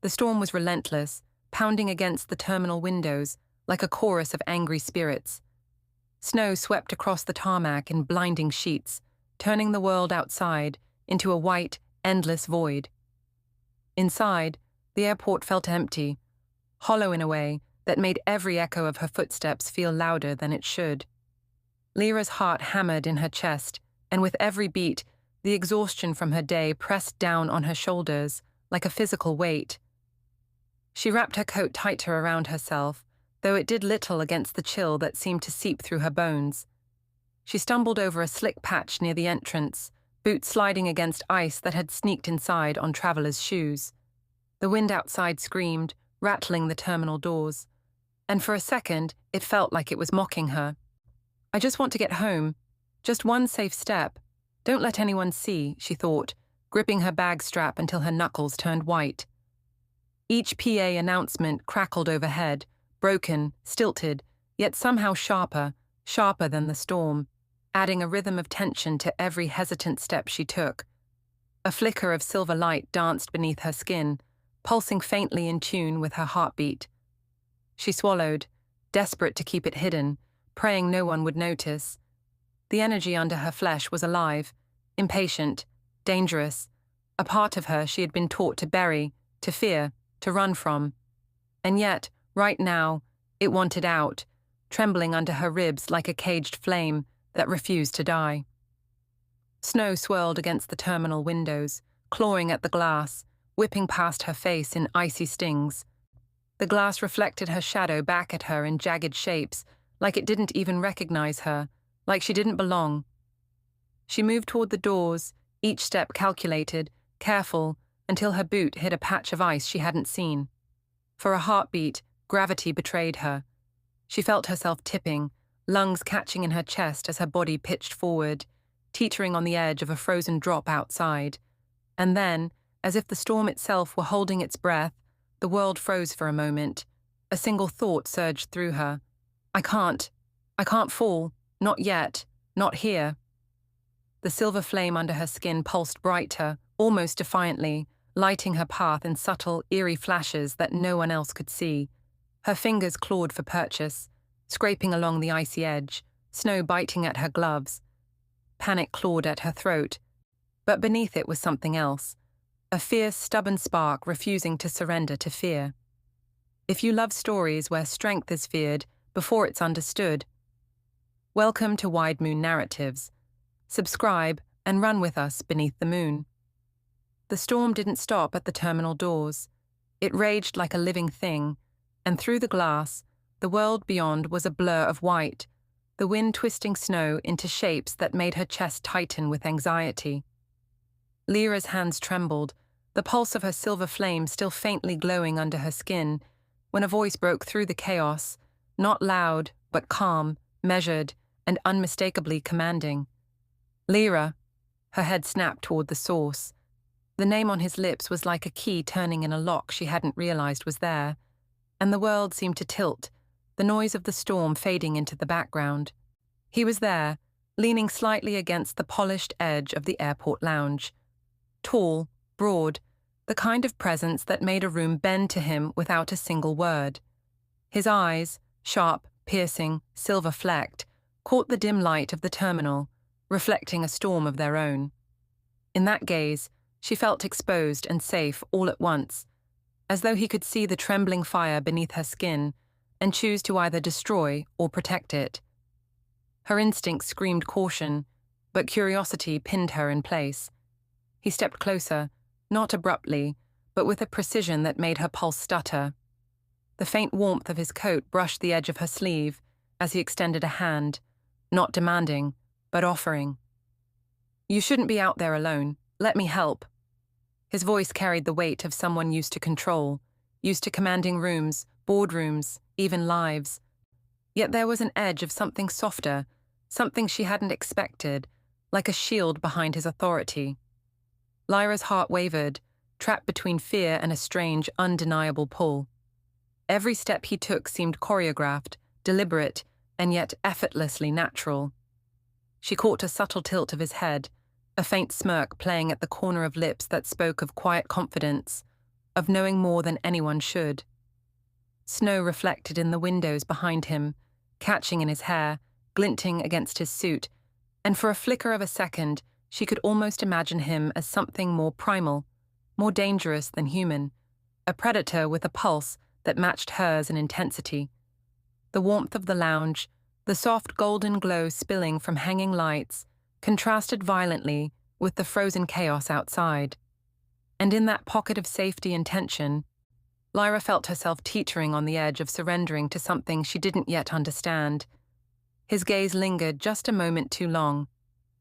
The storm was relentless, pounding against the terminal windows like a chorus of angry spirits. Snow swept across the tarmac in blinding sheets, turning the world outside into a white, endless void. Inside, the airport felt empty, hollow in a way that made every echo of her footsteps feel louder than it should. Lyra's heart hammered in her chest, and with every beat, the exhaustion from her day pressed down on her shoulders like a physical weight. She wrapped her coat tighter around herself, though it did little against the chill that seemed to seep through her bones. She stumbled over a slick patch near the entrance, boots sliding against ice that had sneaked inside on travelers' shoes. The wind outside screamed, rattling the terminal doors, and for a second it felt like it was mocking her. "I just want to get home. Just one safe step. Don't let anyone see," she thought, gripping her bag strap until her knuckles turned white. Each PA announcement crackled overhead, broken, stilted, yet somehow sharper than the storm, adding a rhythm of tension to every hesitant step she took. A flicker of silver light danced beneath her skin, pulsing faintly in tune with her heartbeat. She swallowed, desperate to keep it hidden, praying no one would notice. The energy under her flesh was alive, impatient, dangerous, a part of her she had been taught to bury, to fear, to run from. And yet, right now, it wanted out, trembling under her ribs like a caged flame that refused to die. Snow swirled against the terminal windows, clawing at the glass, whipping past her face in icy stings. The glass reflected her shadow back at her in jagged shapes, like it didn't even recognize her, like she didn't belong. She moved toward the doors, each step calculated, careful, until her boot hit a patch of ice she hadn't seen. For a heartbeat, gravity betrayed her. She felt herself tipping, lungs catching in her chest as her body pitched forward, teetering on the edge of a frozen drop outside. And then, as if the storm itself were holding its breath, the world froze for a moment. A single thought surged through her. I can't fall. Not yet. Not here. The silver flame under her skin pulsed brighter, almost defiantly, lighting her path in subtle, eerie flashes that no one else could see. Her fingers clawed for purchase, scraping along the icy edge, snow biting at her gloves. Panic clawed at her throat, but beneath it was something else, a fierce, stubborn spark refusing to surrender to fear. If you love stories where strength is feared before it's understood, welcome to Wide Moon Narratives. Subscribe and run with us beneath the moon. The storm didn't stop at the terminal doors. It raged like a living thing, and through the glass, the world beyond was a blur of white, the wind twisting snow into shapes that made her chest tighten with anxiety. Lyra's hands trembled, the pulse of her silver flame still faintly glowing under her skin, when a voice broke through the chaos, not loud, but calm, measured, and unmistakably commanding. Lyra. Her head snapped toward the source. The name on his lips was like a key turning in a lock she hadn't realized was there, and the world seemed to tilt, the noise of the storm fading into the background. He was there, leaning slightly against the polished edge of the airport lounge. Tall, broad, the kind of presence that made a room bend to him without a single word. His eyes, sharp, piercing, silver-flecked, caught the dim light of the terminal, reflecting a storm of their own. In that gaze, she felt exposed and safe all at once, as though he could see the trembling fire beneath her skin and choose to either destroy or protect it. Her instincts screamed caution, but curiosity pinned her in place. He stepped closer, not abruptly, but with a precision that made her pulse stutter. The faint warmth of his coat brushed the edge of her sleeve as he extended a hand, not demanding, but offering. "You shouldn't be out there alone. Let me help." His voice carried the weight of someone used to control, used to commanding rooms, boardrooms, even lives. Yet there was an edge of something softer, something she hadn't expected, like a shield behind his authority. Lyra's heart wavered, trapped between fear and a strange, undeniable pull. Every step he took seemed choreographed, deliberate, and yet effortlessly natural. She caught a subtle tilt of his head, a faint smirk playing at the corner of lips that spoke of quiet confidence, of knowing more than anyone should. Snow reflected in the windows behind him, catching in his hair, glinting against his suit, and for a flicker of a second, she could almost imagine him as something more primal, more dangerous than human, a predator with a pulse that matched hers in intensity. The warmth of the lounge, the soft golden glow spilling from hanging lights, contrasted violently with the frozen chaos outside. And in that pocket of safety and tension, Lyra felt herself teetering on the edge of surrendering to something she didn't yet understand. His gaze lingered just a moment too long,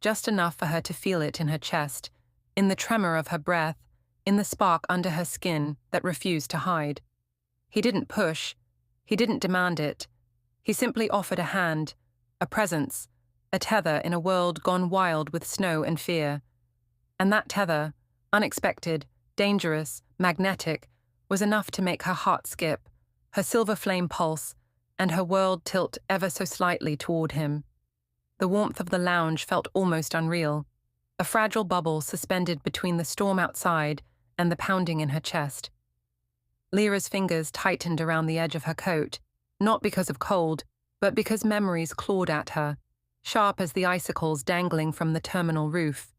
just enough for her to feel it in her chest, in the tremor of her breath, in the spark under her skin that refused to hide. He didn't push, he didn't demand it. He simply offered a hand, a presence, a tether in a world gone wild with snow and fear. And that tether, unexpected, dangerous, magnetic, was enough to make her heart skip, her silver flame pulse, and her world tilt ever so slightly toward him. The warmth of the lounge felt almost unreal, a fragile bubble suspended between the storm outside and the pounding in her chest. Lyra's fingers tightened around the edge of her coat, not because of cold, but because memories clawed at her, sharp as the icicles dangling from the terminal roof.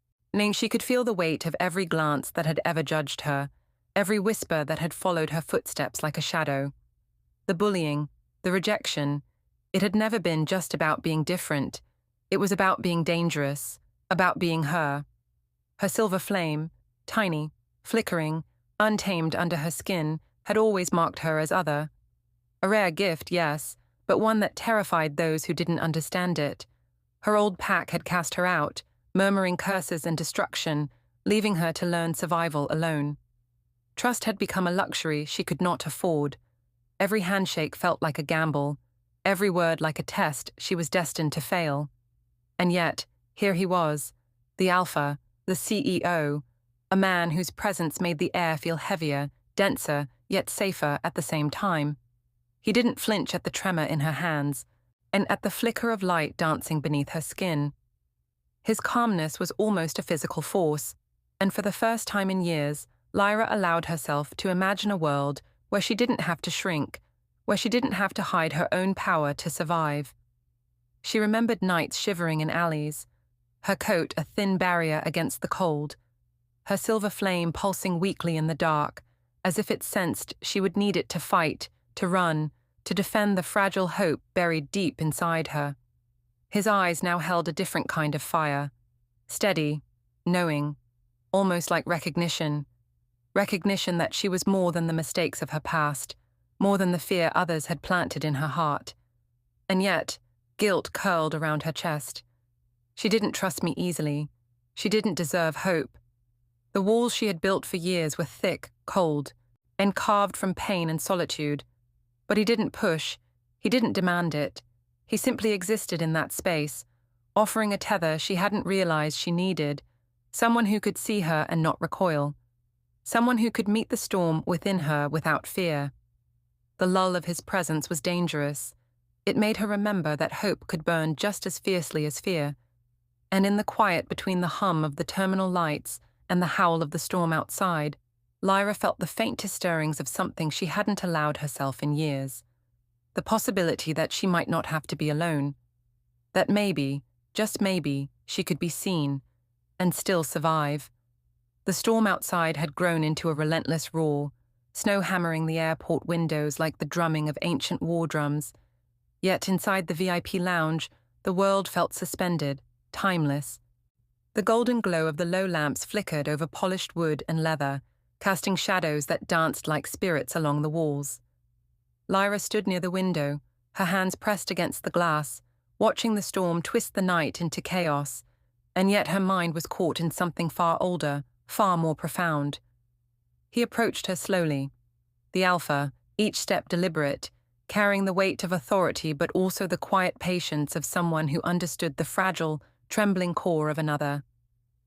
She could feel the weight of every glance that had ever judged her, every whisper that had followed her footsteps like a shadow. The bullying, the rejection, it had never been just about being different. It was about being dangerous, about being her. Her silver flame, tiny, flickering, untamed under her skin, had always marked her as other. A rare gift, yes, but one that terrified those who didn't understand it. Her old pack had cast her out, murmuring curses and destruction, leaving her to learn survival alone. Trust had become a luxury she could not afford. Every handshake felt like a gamble, every word like a test she was destined to fail. And yet, here he was, the alpha, the CEO, a man whose presence made the air feel heavier, denser, yet safer at the same time. He didn't flinch at the tremor in her hands, and at the flicker of light dancing beneath her skin. His calmness was almost a physical force, and for the first time in years, Lyra allowed herself to imagine a world where she didn't have to shrink, where she didn't have to hide her own power to survive. She remembered nights shivering in alleys, her coat a thin barrier against the cold, her silver flame pulsing weakly in the dark, as if it sensed she would need it to fight, to run, to defend the fragile hope buried deep inside her. His eyes now held a different kind of fire, steady, knowing, almost like recognition that she was more than the mistakes of her past, more than the fear others had planted in her heart. And yet, guilt curled around her chest. She didn't trust me easily. She didn't deserve hope. The walls she had built for years were thick, cold, and carved from pain and solitude. But he didn't push. He didn't demand it. He simply existed in that space, offering a tether she hadn't realized she needed, someone who could see her and not recoil. Someone who could meet the storm within her without fear. The lull of his presence was dangerous. It made her remember that hope could burn just as fiercely as fear. And in the quiet between the hum of the terminal lights and the howl of the storm outside, Lyra felt the faintest stirrings of something she hadn't allowed herself in years. The possibility that she might not have to be alone. That maybe, just maybe, she could be seen and still survive. The storm outside had grown into a relentless roar, snow hammering the airport windows like the drumming of ancient war drums. Yet inside the VIP lounge, the world felt suspended, timeless. The golden glow of the low lamps flickered over polished wood and leather, casting shadows that danced like spirits along the walls. Lyra stood near the window, her hands pressed against the glass, watching the storm twist the night into chaos, and yet her mind was caught in something far older, far more profound. He approached her slowly, the alpha, each step deliberate, carrying the weight of authority but also the quiet patience of someone who understood the fragile, trembling core of another.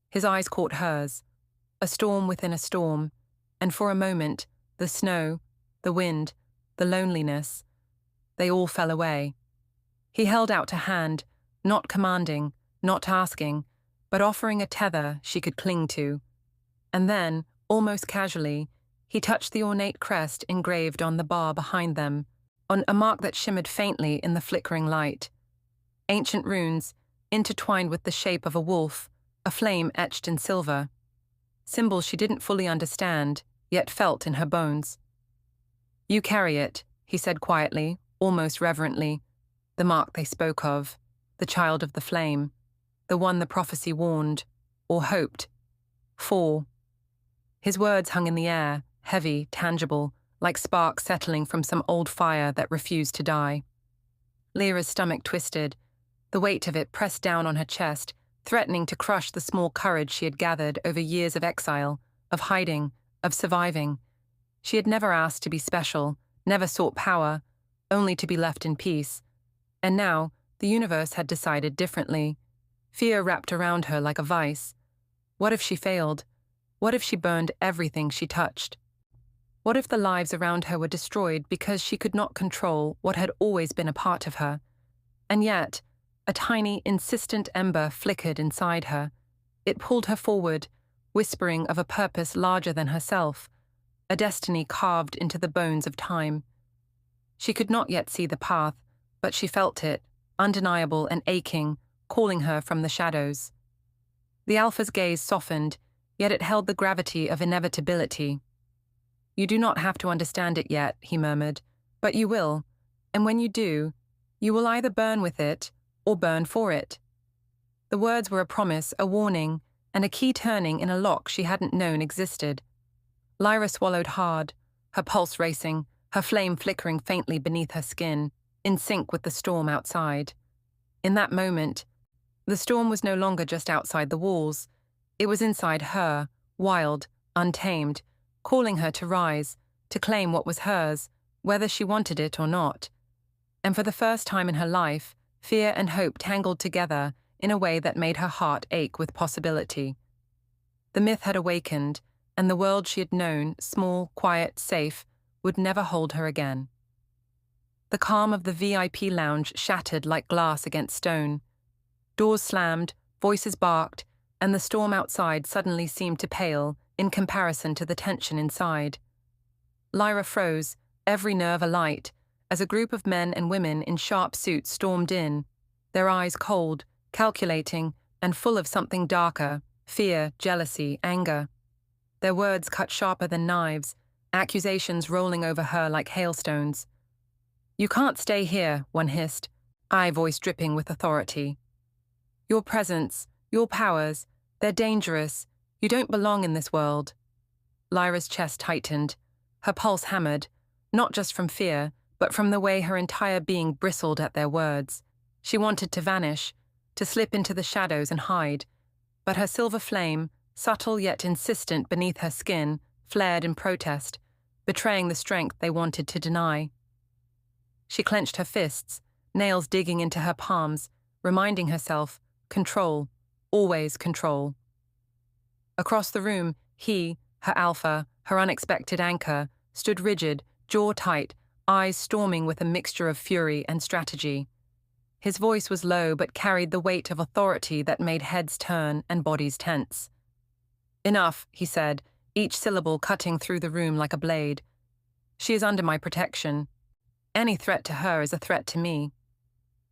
His eyes caught hers, a storm within a storm, and for a moment, the snow, the wind, the loneliness, they all fell away. He held out a hand, not commanding, not asking, but offering a tether she could cling to. And then, almost casually, He touched the ornate crest engraved on the bar behind them, on a mark that shimmered faintly in the flickering light. Ancient runes, intertwined with the shape of a wolf, a flame etched in silver. Symbols she didn't fully understand, yet felt in her bones. "You carry it," he said quietly, almost reverently. "The mark they spoke of, the child of the flame, the one the prophecy warned, or hoped, for." His words hung in the air, heavy, tangible, like sparks settling from some old fire that refused to die. Lyra's stomach twisted. The weight of it pressed down on her chest, threatening to crush the small courage she had gathered over years of exile, of hiding, of surviving. She had never asked to be special, never sought power, only to be left in peace. And now, the universe had decided differently. Fear wrapped around her like a vice. What if she failed? What if she burned everything she touched? What if the lives around her were destroyed because she could not control what had always been a part of her? And yet, a tiny, insistent ember flickered inside her. It pulled her forward, whispering of a purpose larger than herself, a destiny carved into the bones of time. She could not yet see the path, but she felt it, undeniable and aching, calling her from the shadows. The Alpha's gaze softened, yet it held the gravity of inevitability. "You do not have to understand it yet," he murmured, "but you will, and when you do, you will either burn with it or burn for it." The words were a promise, a warning, and a key turning in a lock she hadn't known existed. Lyra swallowed hard, her pulse racing, her flame flickering faintly beneath her skin, in sync with the storm outside. In that moment, the storm was no longer just outside the walls. It was inside her, wild, untamed, calling her to rise, to claim what was hers, whether she wanted it or not. And for the first time in her life, fear and hope tangled together in a way that made her heart ache with possibility. The myth had awakened, and the world she had known, small, quiet, safe, would never hold her again. The calm of the VIP lounge shattered like glass against stone. Doors slammed, voices barked, and the storm outside suddenly seemed to pale in comparison to the tension inside. Lyra froze, every nerve alight, as a group of men and women in sharp suits stormed in, their eyes cold, calculating, and full of something darker, fear, jealousy, anger. Their words cut sharper than knives, accusations rolling over her like hailstones. "You can't stay here," one hissed, I voice dripping with authority. "Your presence, your powers, they're dangerous. You don't belong in this world." Lyra's chest tightened, her pulse hammered, not just from fear, but from the way her entire being bristled at their words. She wanted to vanish, to slip into the shadows and hide, but her silver flame, subtle yet insistent beneath her skin, flared in protest, betraying the strength they wanted to deny. She clenched her fists, nails digging into her palms, reminding herself, control, always control. Across the room, he, her alpha, her unexpected anchor, stood rigid, jaw tight, eyes storming with a mixture of fury and strategy. His voice was low but carried the weight of authority that made heads turn and bodies tense. "Enough," he said, each syllable cutting through the room like a blade. "She is under my protection. Any threat to her is a threat to me."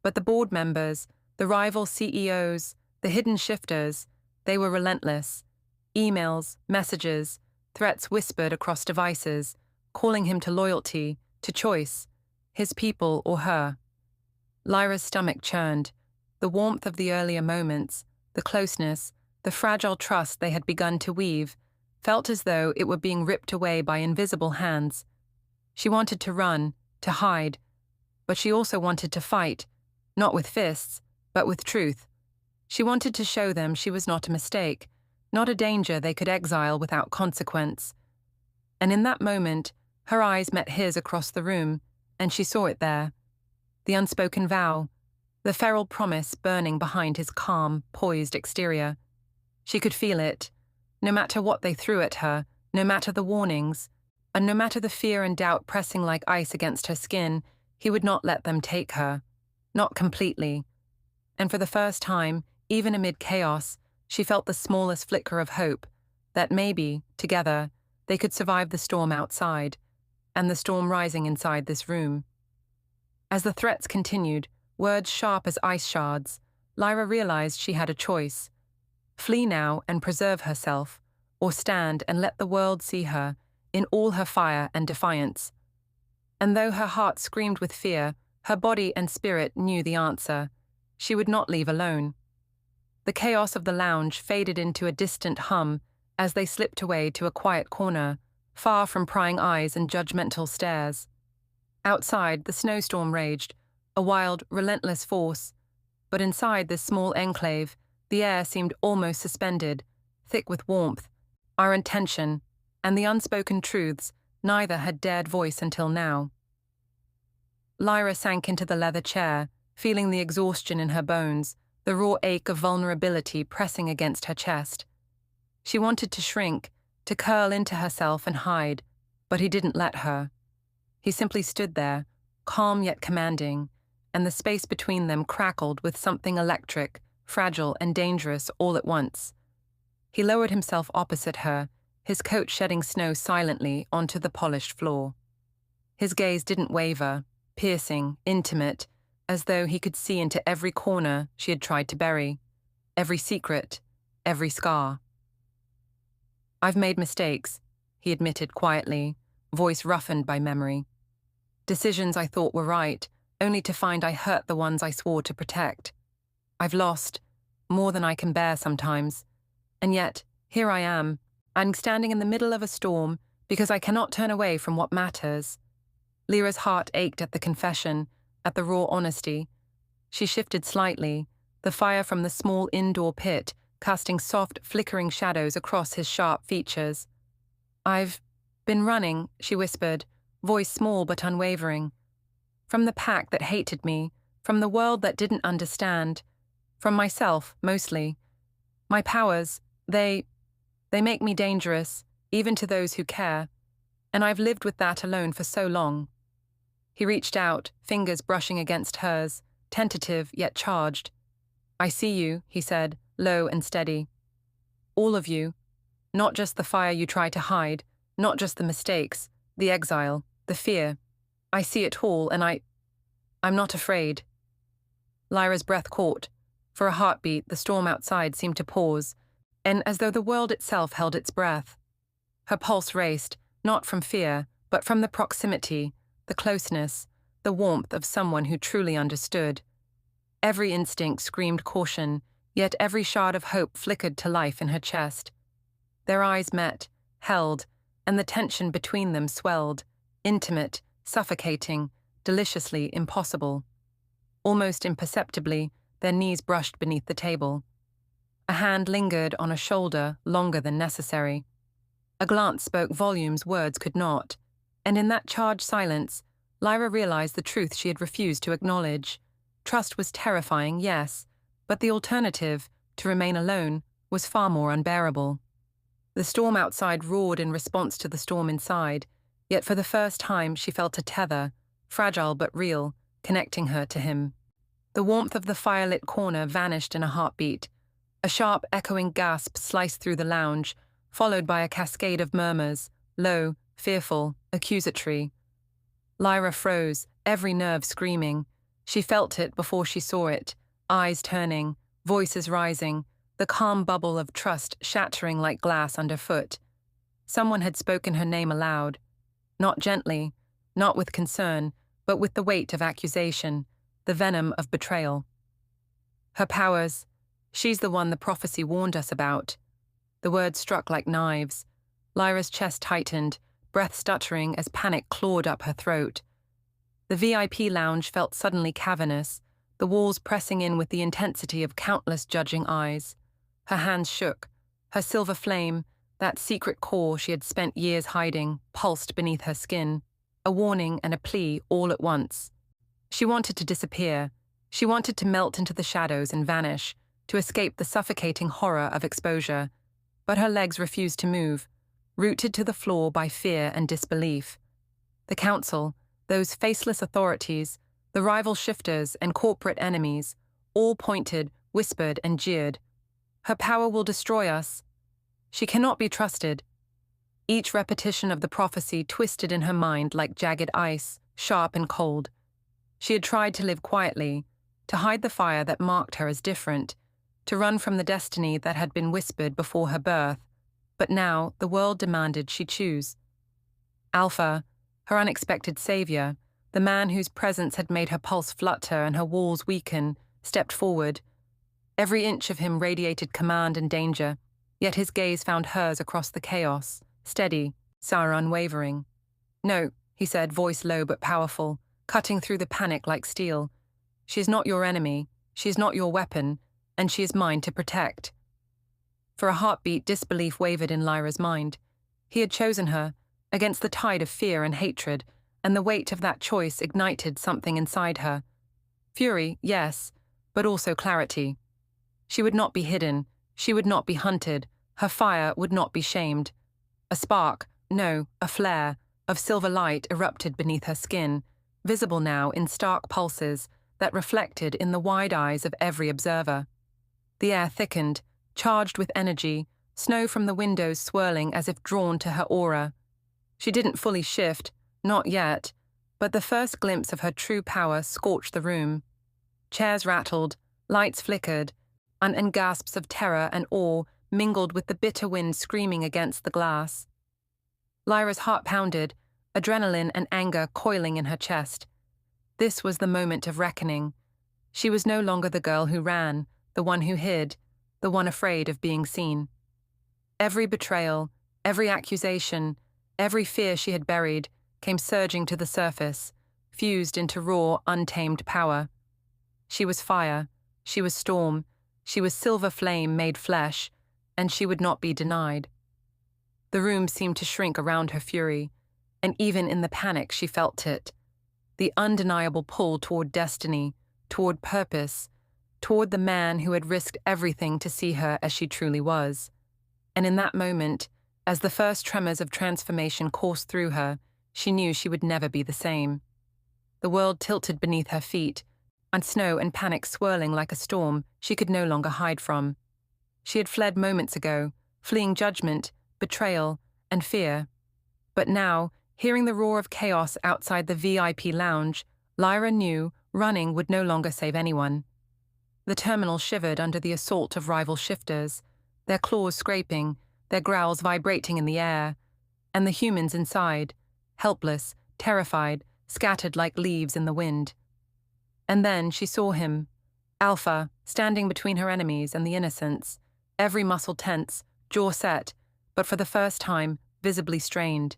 But the board members, the rival CEOs, the hidden shifters, they were relentless. Emails, messages, threats whispered across devices, calling him to loyalty, to choice, his people or her. Lyra's stomach churned. The warmth of the earlier moments, the closeness, the fragile trust they had begun to weave, felt as though it were being ripped away by invisible hands. She wanted to run, to hide, but she also wanted to fight, not with fists, but with truth. She wanted to show them she was not a mistake, not a danger they could exile without consequence. And in that moment, her eyes met his across the room, and she saw it there. The unspoken vow, the feral promise burning behind his calm, poised exterior. She could feel it. No matter what they threw at her, no matter the warnings, and no matter the fear and doubt pressing like ice against her skin, he would not let them take her. Not completely. And for the first time, even amid chaos, she felt the smallest flicker of hope, that maybe, together, they could survive the storm outside, and the storm rising inside this room. As the threats continued, words sharp as ice shards, Lyra realized she had a choice. Flee now and preserve herself, or stand and let the world see her, in all her fire and defiance. And though her heart screamed with fear, her body and spirit knew the answer. She would not leave alone. The chaos of the lounge faded into a distant hum as they slipped away to a quiet corner, far from prying eyes and judgmental stares. Outside, the snowstorm raged, a wild, relentless force, but inside this small enclave, the air seemed almost suspended, thick with warmth, iron tension, and the unspoken truths neither had dared voice until now. Lyra sank into the leather chair, feeling the exhaustion in her bones, the raw ache of vulnerability pressing against her chest. She wanted to shrink, to curl into herself and hide, but he didn't let her. He simply stood there, calm yet commanding, and the space between them crackled with something electric, fragile and dangerous all at once. He lowered himself opposite her, his coat shedding snow silently onto the polished floor. His gaze didn't waver, piercing, intimate, as though he could see into every corner she had tried to bury, every secret, every scar. "I've made mistakes," he admitted quietly, voice roughened by memory. "Decisions I thought were right, only to find I hurt the ones I swore to protect. I've lost, more than I can bear sometimes. And yet, here I am. I'm standing in the middle of a storm because I cannot turn away from what matters." Lyra's heart ached at the confession, at the raw honesty. She shifted slightly, the fire from the small indoor pit casting soft, flickering shadows across his sharp features. "I've been running," she whispered, voice small but unwavering. "From the pack that hated me, from the world that didn't understand, from myself, mostly. My powers, they make me dangerous, even to those who care, and I've lived with that alone for so long." He reached out, fingers brushing against hers, tentative yet charged. "I see you," he said, low and steady. "All of you. Not just the fire you try to hide, not just the mistakes, the exile, the fear. I see it all, and I'm not afraid." Lyra's breath caught. For a heartbeat, the storm outside seemed to pause, and as though the world itself held its breath. Her pulse raced, not from fear, but from the proximity, the closeness, the warmth of someone who truly understood. Every instinct screamed caution, yet every shard of hope flickered to life in her chest. Their eyes met, held, and the tension between them swelled, intimate, suffocating, deliciously impossible. Almost imperceptibly, their knees brushed beneath the table. A hand lingered on a shoulder longer than necessary. A glance spoke volumes words could not, and in that charged silence, Lyra realized the truth she had refused to acknowledge. Trust was terrifying, yes, but the alternative, to remain alone, was far more unbearable. The storm outside roared in response to the storm inside, yet for the first time she felt a tether, fragile but real, connecting her to him. The warmth of the firelit corner vanished in a heartbeat. A sharp, echoing gasp sliced through the lounge, followed by a cascade of murmurs, low, fearful, accusatory. Lyra froze, every nerve screaming. She felt it before she saw it, eyes turning, voices rising, the calm bubble of trust shattering like glass underfoot. Someone had spoken her name aloud. Not gently, not with concern, but with the weight of accusation, the venom of betrayal. "Her powers, she's the one the prophecy warned us about." The words struck like knives. Lyra's chest tightened, breath stuttering as panic clawed up her throat. The VIP lounge felt suddenly cavernous, the walls pressing in with the intensity of countless judging eyes. Her hands shook. Her silver flame, that secret core she had spent years hiding, pulsed beneath her skin, a warning and a plea all at once. She wanted to disappear. She wanted to melt into the shadows and vanish, to escape the suffocating horror of exposure. But her legs refused to move, rooted to the floor by fear and disbelief. The council, those faceless authorities, the rival shifters and corporate enemies, all pointed, whispered, and jeered. "Her power will destroy us. She cannot be trusted." Each repetition of the prophecy twisted in her mind like jagged ice, sharp and cold. She had tried to live quietly, to hide the fire that marked her as different, to run from the destiny that had been whispered before her birth, but now the world demanded she choose. Alpha, her unexpected savior, the man whose presence had made her pulse flutter and her walls weaken, stepped forward. Every inch of him radiated command and danger, yet his gaze found hers across the chaos, steady, sour, unwavering. "No," he said, voice low but powerful, cutting through the panic like steel. "She is not your enemy, she is not your weapon, and she is mine to protect." For a heartbeat, disbelief wavered in Lyra's mind. He had chosen her, against the tide of fear and hatred, and the weight of that choice ignited something inside her. Fury, yes, but also clarity. She would not be hidden, she would not be hunted, her fire would not be shamed. A spark, no, a flare, of silver light erupted beneath her skin, visible now in stark pulses that reflected in the wide eyes of every observer. The air thickened, charged with energy, snow from the windows swirling as if drawn to her aura. She didn't fully shift, not yet, but the first glimpse of her true power scorched the room. Chairs rattled, lights flickered, and gasps of terror and awe mingled with the bitter wind screaming against the glass. Lyra's heart pounded, adrenaline and anger coiling in her chest. This was the moment of reckoning. She was no longer the girl who ran, the one who hid, the one afraid of being seen. Every betrayal, every accusation, every fear she had buried came surging to the surface, fused into raw, untamed power. She was fire, she was storm, she was silver flame made flesh, and she would not be denied. The room seemed to shrink around her fury, and even in the panic she felt it. The undeniable pull toward destiny, toward purpose, toward the man who had risked everything to see her as she truly was. And in that moment, as the first tremors of transformation coursed through her, she knew she would never be the same. The world tilted beneath her feet, and snow and panic swirling like a storm she could no longer hide from. She had fled moments ago, fleeing judgment, betrayal, and fear. But now, hearing the roar of chaos outside the VIP lounge, Lyra knew running would no longer save anyone. The terminal shivered under the assault of rival shifters, their claws scraping, their growls vibrating in the air, and the humans inside, helpless, terrified, scattered like leaves in the wind. And then she saw him, Alpha, standing between her enemies and the innocents, every muscle tense, jaw set, but for the first time, visibly strained.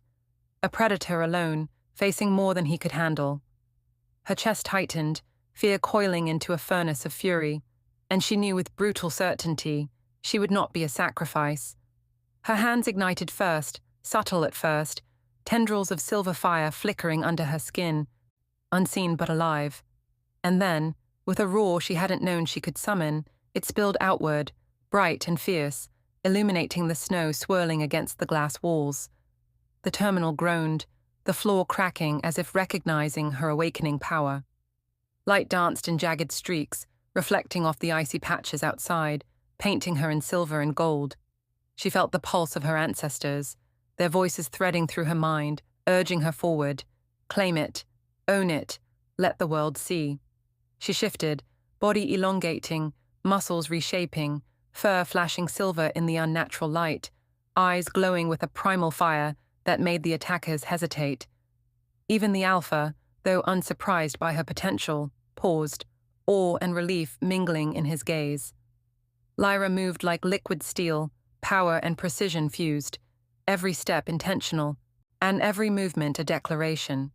A predator alone, facing more than he could handle. Her chest tightened, fear coiling into a furnace of fury, and she knew with brutal certainty she would not be a sacrifice. Her hands ignited first, subtle at first, tendrils of silver fire flickering under her skin, unseen but alive. And then, with a roar she hadn't known she could summon, it spilled outward, bright and fierce, illuminating the snow swirling against the glass walls. The terminal groaned, the floor cracking as if recognizing her awakening power. Light danced in jagged streaks, reflecting off the icy patches outside, painting her in silver and gold. She felt the pulse of her ancestors, their voices threading through her mind, urging her forward. Claim it, own it, let the world see. She shifted, body elongating, muscles reshaping, fur flashing silver in the unnatural light, eyes glowing with a primal fire that made the attackers hesitate. Even the Alpha, though unsurprised by her potential, paused, awe and relief mingling in his gaze. Lyra moved like liquid steel, power and precision fused, every step intentional, and every movement a declaration.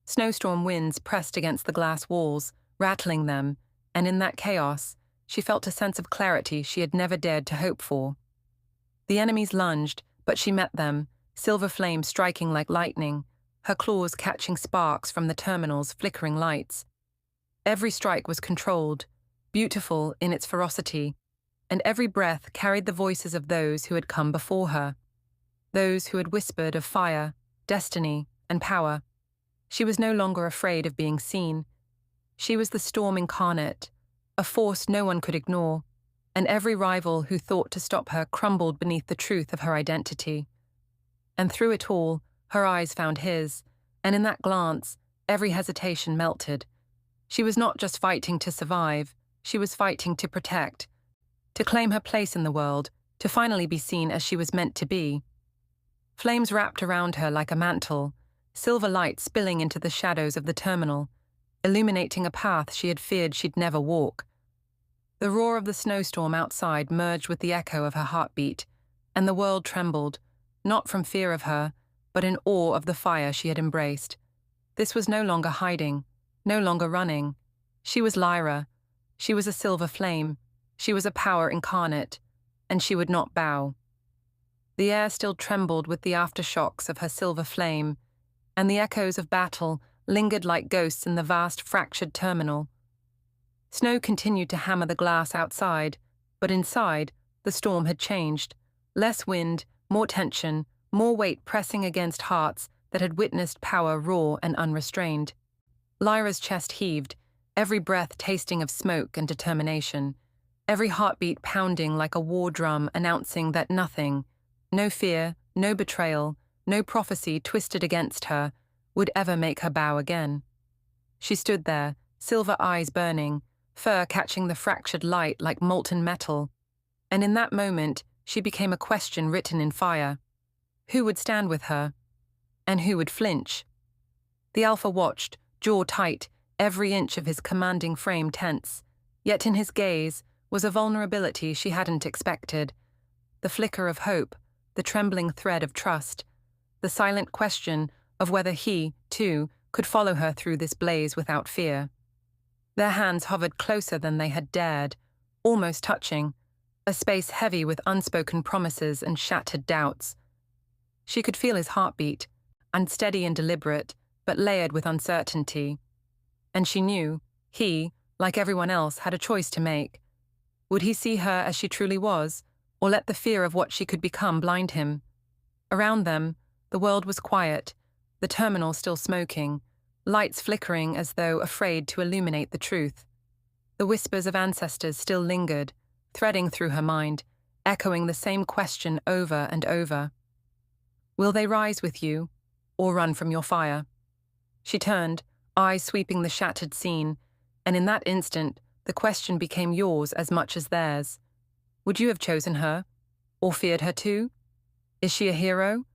Snowstorm winds pressed against the glass walls, rattling them, and in that chaos, she felt a sense of clarity she had never dared to hope for. The enemies lunged, but she met them, silver flame striking like lightning, her claws catching sparks from the terminal's flickering lights. Every strike was controlled, beautiful in its ferocity, and every breath carried the voices of those who had come before her, those who had whispered of fire, destiny, and power. She was no longer afraid of being seen. She was the storm incarnate, a force no one could ignore, and every rival who thought to stop her crumbled beneath the truth of her identity. And through it all, her eyes found his, and in that glance, every hesitation melted. She was not just fighting to survive, she was fighting to protect, to claim her place in the world, to finally be seen as she was meant to be. Flames wrapped around her like a mantle, silver light spilling into the shadows of the terminal, illuminating a path she had feared she'd never walk. The roar of the snowstorm outside merged with the echo of her heartbeat, and the world trembled, not from fear of her, but in awe of the fire she had embraced. This was no longer hiding, no longer running. She was Lyra. She was a silver flame. She was a power incarnate, and she would not bow. The air still trembled with the aftershocks of her silver flame, and the echoes of battle lingered like ghosts in the vast fractured terminal. Snow continued to hammer the glass outside, but inside, the storm had changed. Less wind, more tension, more weight pressing against hearts that had witnessed power raw and unrestrained. Lyra's chest heaved, every breath tasting of smoke and determination, every heartbeat pounding like a war drum announcing that nothing, no fear, no betrayal, no prophecy twisted against her, would ever make her bow again. She stood there, silver eyes burning, fur catching the fractured light like molten metal, and in that moment she became a question written in fire. Who would stand with her? And who would flinch? The Alpha watched, jaw tight, every inch of his commanding frame tense, yet in his gaze was a vulnerability she hadn't expected, the flicker of hope, the trembling thread of trust, the silent question of whether he, too, could follow her through this blaze without fear. Their hands hovered closer than they had dared, almost touching, a space heavy with unspoken promises and shattered doubts. She could feel his heartbeat, unsteady and deliberate, but layered with uncertainty. And she knew, he, like everyone else, had a choice to make. Would he see her as she truly was, or let the fear of what she could become blind him? Around them, the world was quiet, the terminal still smoking, lights flickering as though afraid to illuminate the truth. The whispers of ancestors still lingered, threading through her mind, echoing the same question over and over. Will they rise with you, or run from your fire? She turned, eyes sweeping the shattered scene, and in that instant, the question became yours as much as theirs. Would you have chosen her, or feared her too? Is she a hero,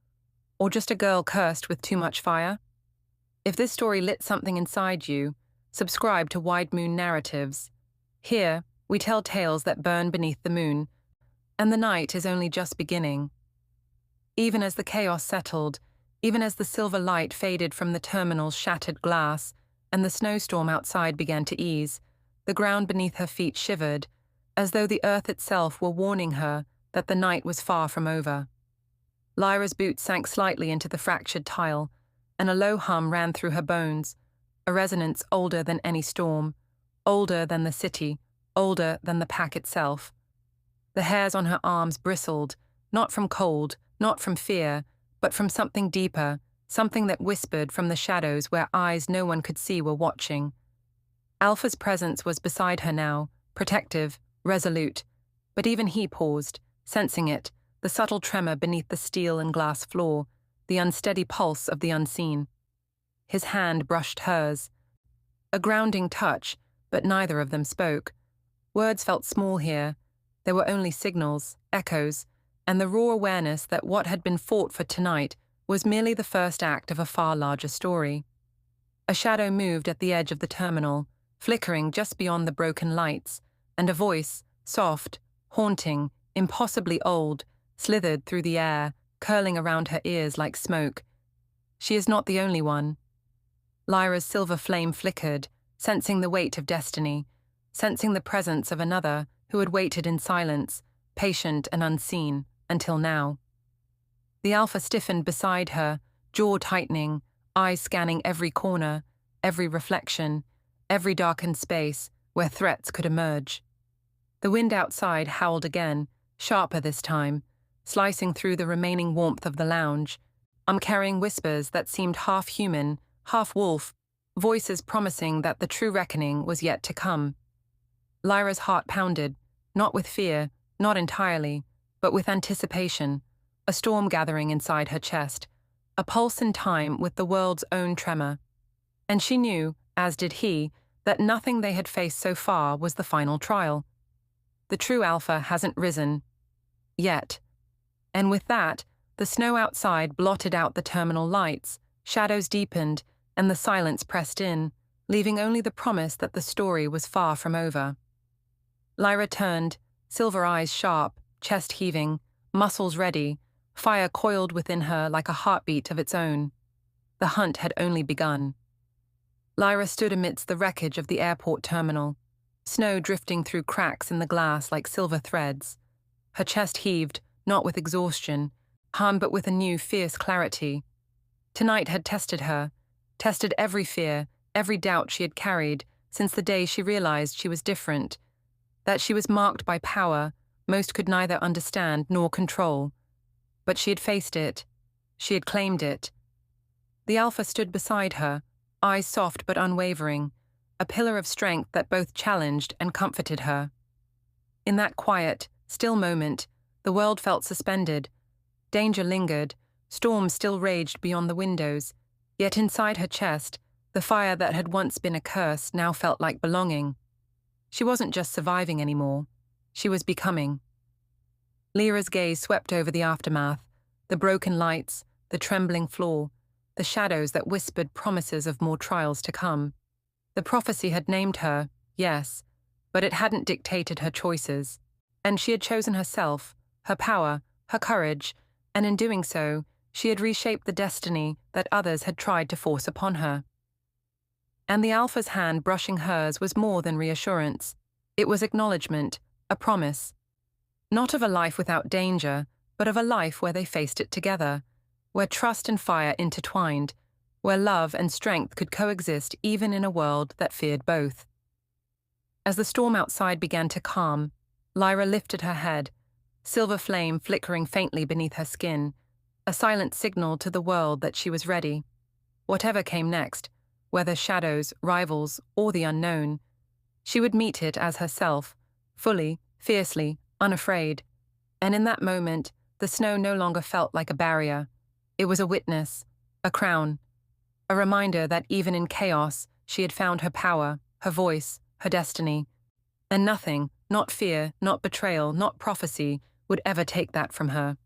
or just a girl cursed with too much fire? If this story lit something inside you, subscribe to Wide Moon Narratives. Here, we tell tales that burn beneath the moon, and the night is only just beginning. Even as the chaos settled, even as the silver light faded from the terminal's shattered glass, and the snowstorm outside began to ease, the ground beneath her feet shivered, as though the earth itself were warning her that the night was far from over. Lyra's boots sank slightly into the fractured tile, and a low hum ran through her bones, a resonance older than any storm, older than the city, older than the pack itself. The hairs on her arms bristled, not from cold, not from fear, but from something deeper, something that whispered from the shadows where eyes no one could see were watching. Alpha's presence was beside her now, protective, resolute, but even he paused, sensing it, the subtle tremor beneath the steel and glass floor, the unsteady pulse of the unseen. His hand brushed hers. A grounding touch, but neither of them spoke. Words felt small here. There were only signals, echoes, and the raw awareness that what had been fought for tonight was merely the first act of a far larger story. A shadow moved at the edge of the terminal, flickering just beyond the broken lights, and a voice, soft, haunting, impossibly old, slithered through the air, curling around her ears like smoke. She is not the only one. Lyra's silver flame flickered, sensing the weight of destiny, sensing the presence of another who had waited in silence, patient and unseen, until now. The Alpha stiffened beside her, jaw tightening, eyes scanning every corner, every reflection, every darkened space where threats could emerge. The wind outside howled again, sharper this time, slicing through the remaining warmth of the lounge, carrying whispers that seemed half human, half wolf, voices promising that the true reckoning was yet to come. Lyra's heart pounded, not with fear, not entirely, but with anticipation, a storm gathering inside her chest, a pulse in time with the world's own tremor. And she knew, as did he, that nothing they had faced so far was the final trial. The true alpha hasn't risen. Yet. And with that, the snow outside blotted out the terminal lights, shadows deepened, and the silence pressed in, leaving only the promise that the story was far from over. Lyra turned, silver eyes sharp, chest heaving, muscles ready, fire coiled within her like a heartbeat of its own. The hunt had only begun. Lyra stood amidst the wreckage of the airport terminal, snow drifting through cracks in the glass like silver threads. Her chest heaved, not with exhaustion, but with a new, fierce clarity. Tonight had tested her, tested every fear, every doubt she had carried since the day she realized she was different, that she was marked by power most could neither understand nor control. But she had faced it. She had claimed it. The alpha stood beside her, eyes soft but unwavering, a pillar of strength that both challenged and comforted her. In that quiet, still moment, the world felt suspended. Danger lingered, storms still raged beyond the windows, yet inside her chest, the fire that had once been a curse now felt like belonging. She wasn't just surviving anymore. She was becoming. Lyra's gaze swept over the aftermath, the broken lights, the trembling floor, the shadows that whispered promises of more trials to come. The prophecy had named her, yes, but it hadn't dictated her choices. And she had chosen herself, her power, her courage, and in doing so, she had reshaped the destiny that others had tried to force upon her. And the alpha's hand brushing hers was more than reassurance. It was acknowledgement, a promise. Not of a life without danger, but of a life where they faced it together, where trust and fire intertwined, where love and strength could coexist even in a world that feared both. As the storm outside began to calm, Lyra lifted her head, silver flame flickering faintly beneath her skin, a silent signal to the world that she was ready. Whatever came next, whether shadows, rivals, or the unknown, she would meet it as herself, fully, fiercely, unafraid. And in that moment, the snow no longer felt like a barrier. It was a witness, a crown, a reminder that even in chaos, she had found her power, her voice, her destiny. And nothing, not fear, not betrayal, not prophecy, would ever take that from her.